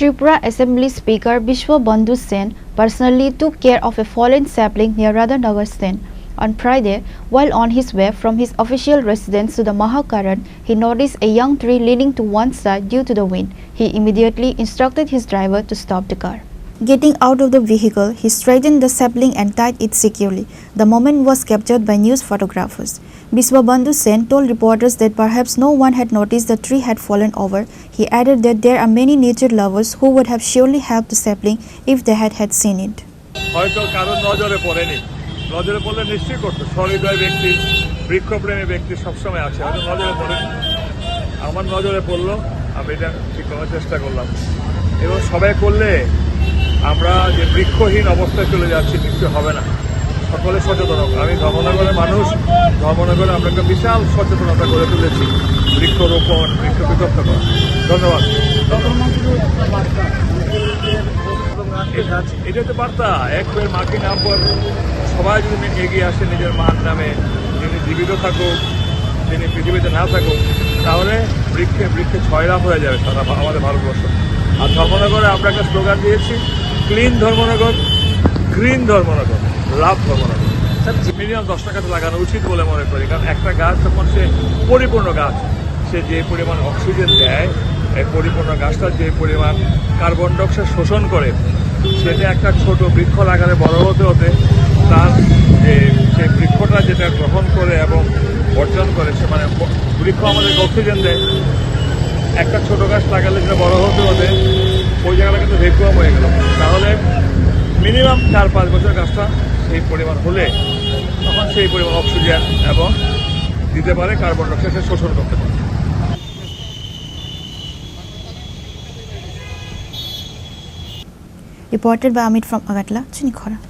Tripura Assembly Speaker Biswabandhu personally took care of a fallen sapling near Radhanagar Sen. On Friday, while on his way from his official residence to the Mahakaran, he noticed a young tree leaning to one side due to the wind. He immediately instructed his driver to stop the car. Getting out of the vehicle, he straightened the sapling and tied it securely. The moment was captured by news photographers. Biswabandhu told reporters that perhaps no one had noticed the tree had fallen over. He added that there are many nature lovers who would have surely helped the sapling if they had seen it. নজরে পড়লে নিশ্চয়ই করতো। সহৃদয় ব্যক্তি, বৃক্ষপ্রেমী ব্যক্তি সবসময় আছে, হয়তো নজরে পড়ে। আমার নজরে পড়লো, আমি এটা ঠিক করার চেষ্টা করলাম। এবং সবাই করলে আমরা যে বৃক্ষহীন অবস্থায় চলে যাচ্ছি নিশ্চয়ই হবে না। সকলে সচেতন হোক। আমি ধর্মনগরের মানুষ, ধর্মনগরে আমরা একটা বিশাল সচেতনতা গড়ে তুলেছি, বৃক্ষরোপণ, বৃক্ষ বিতর্ক করা। ধন্যবাদ। এটা তো বার্তা, এক পের মাকে নাম পর সবাই যদি এগিয়ে আসে নিজের মান নামে, যিনি জীবিত থাকুক, যিনি পৃথিবীতে না থাকুক, তাহলে বৃক্ষে বৃক্ষে ছয়লাভ হয়ে যাবে সারা আমাদের ভারতবর্ষ। আর ধর্মনগরে আমরা একটা স্লোগান দিয়েছি, ক্লিন ধর্মনগর, গ্রিন ধর্মনগর, লাভ ধর্মনগর। মিনিমাম 10 টাকা লাগানো উচিত বলে মনে করি, কারণ একটা গাছ যখন সে পরিপূর্ণ গাছ, সে যে পরিমাণ অক্সিজেন দেয়, এই পরিপূর্ণ গাছটা যে পরিমাণ কার্বন ডাইঅক্সাইড শোষণ করে, সেটা একটা ছোট বৃক্ষ লাগালে বড় হতে হতে তার যে সেই বৃক্ষটা যেটা গ্রহণ করে এবং বর্জন করে, সে মানে বৃক্ষ আমাদের অক্সিজেন দেয়। একটা ছোট গাছ লাগালে যেটা বড় হতে হতে ওই জায়গাটা কিন্তু ভ্যাকুয়াম হয়ে গেল। তাহলে মিনিমাম 4-5 বছর গাছটা সেই পরিমাণ হলে তখন সেই পরিমাণ অক্সিজেন এবং দিতে পারে, কার্বন ডাইঅক্সাইড শোষণ করতে পারে। Reported by Amit from Agatla, Chini, Khorang.